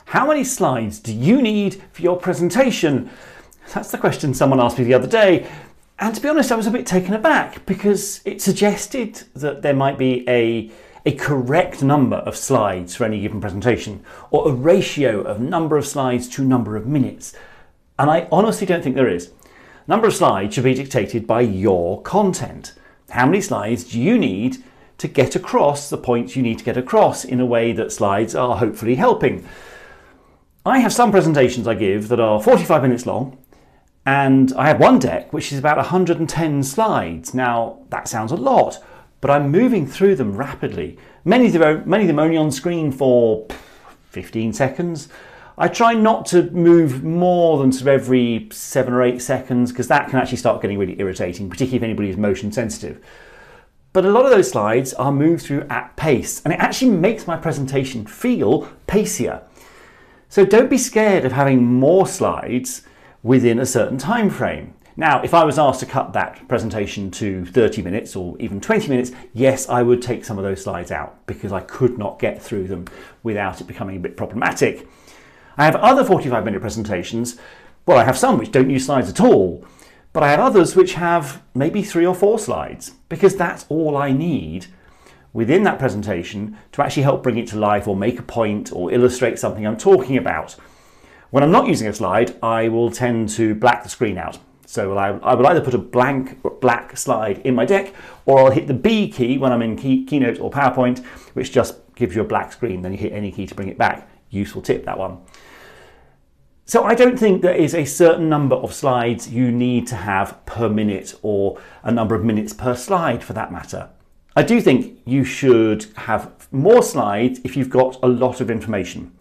How many slides do you need for your presentation? That's the question someone asked me the other day. And to be honest, I was a bit taken aback because it suggested that there might be a correct number of slides for any given presentation, or a ratio of number of slides to number of minutes. And I honestly don't think there is. Number of slides should be dictated by your content. How many slides do you need to get across the points you need to get across in a way that slides are hopefully helping? I have some presentations I give that are 45 minutes long, and I have one deck which is about 110 slides. Now, that sounds a lot, but I'm moving through them rapidly. Many of them only on screen for 15 seconds. I try not to move more than sort of every 7 or 8 seconds, because that can actually start getting really irritating, particularly if anybody is motion sensitive. But a lot of those slides are moved through at pace, and it actually makes my presentation feel pacier. So don't be scared of having more slides within a certain time frame. Now, if I was asked to cut that presentation to 30 minutes or even 20 minutes, yes, I would take some of those slides out because I could not get through them without it becoming a bit problematic. I have other 45-minute presentations. Well, I have some which don't use slides at all, but I have others which have maybe 3 or 4 slides, because that's all I need within that presentation to actually help bring it to life or make a point or illustrate something I'm talking about. When I'm not using a slide, I will tend to black the screen out. So I will either put a black slide in my deck, or I'll hit the B key when I'm in Keynote or PowerPoint, which just gives you a black screen. Then you hit any key to bring it back. Useful tip, that one. So I don't think there is a certain number of slides you need to have per minute, or a number of minutes per slide for that matter. I do think you should have more slides if you've got a lot of information.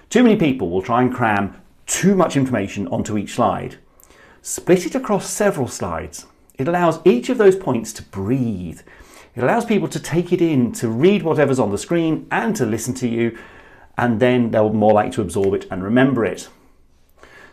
Too many people will try and cram too much information onto each slide. Split it across several slides. It allows each of those points to breathe. It allows people to take it in, to read whatever's on the screen and to listen to you, and then they'll more likely to absorb it and remember it.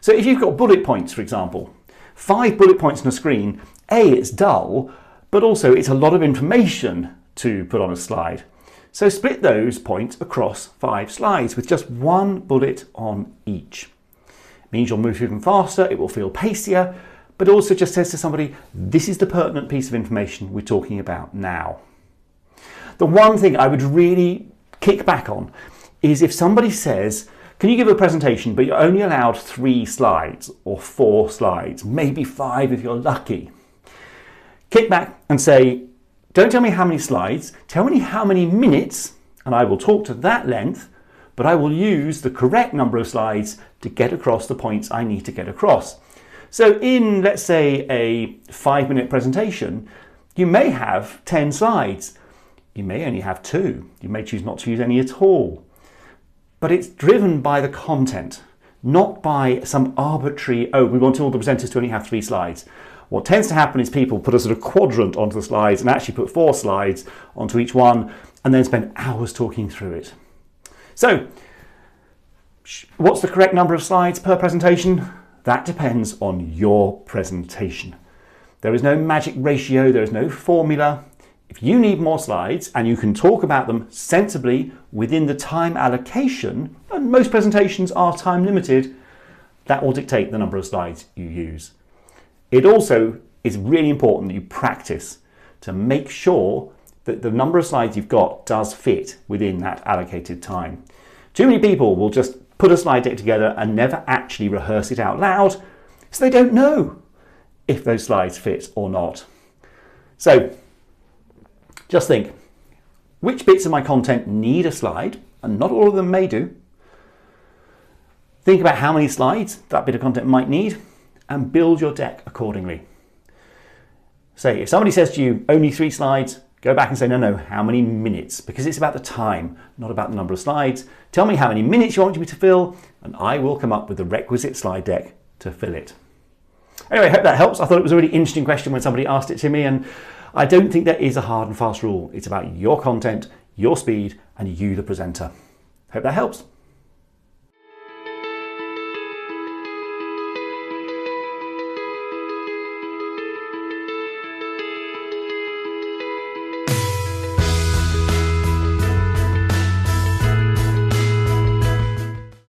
So if you've got bullet points, for example, 5 bullet points on a screen, it's dull, but also it's a lot of information to put on a slide. So split those points across 5 slides with just 1 bullet on each. It means you'll move through them faster, it will feel pacier, but also just says to somebody, this is the pertinent piece of information we're talking about now. The one thing I would really kick back on is if somebody says, can you give a presentation, but you're only allowed 3 slides or 4 slides, maybe 5 if you're lucky. Kick back and say, don't tell me how many slides, tell me how many minutes, and I will talk to that length, but I will use the correct number of slides to get across the points I need to get across. So in, let's say, a 5-minute presentation, you may have 10 slides. You may only have 2. You may choose not to use any at all. But it's driven by the content, not by some arbitrary, we want all the presenters to only have 3 slides. What tends to happen is people put a sort of quadrant onto the slides and actually put 4 slides onto each one and then spend hours talking through it. So, what's the correct number of slides per presentation? That depends on your presentation. There is no magic ratio, there is no formula. If you need more slides and you can talk about them sensibly within the time allocation, and most presentations are time limited, that will dictate the number of slides you use. It also is really important that you practice to make sure that the number of slides you've got does fit within that allocated time. Too many people will just put a slide deck together and never actually rehearse it out loud, so they don't know if those slides fit or not. So just think, which bits of my content need a slide, and not all of them may do. Think about how many slides that bit of content might need, and build your deck accordingly. Say, if somebody says to you, only 3 slides, go back and say, no, how many minutes? Because it's about the time, not about the number of slides. Tell me how many minutes you want me to fill, and I will come up with the requisite slide deck to fill it. Anyway, I hope that helps. I thought it was a really interesting question when somebody asked it to me, and I don't think there is a hard and fast rule. It's about your content, your speed, and you, the presenter. Hope that helps.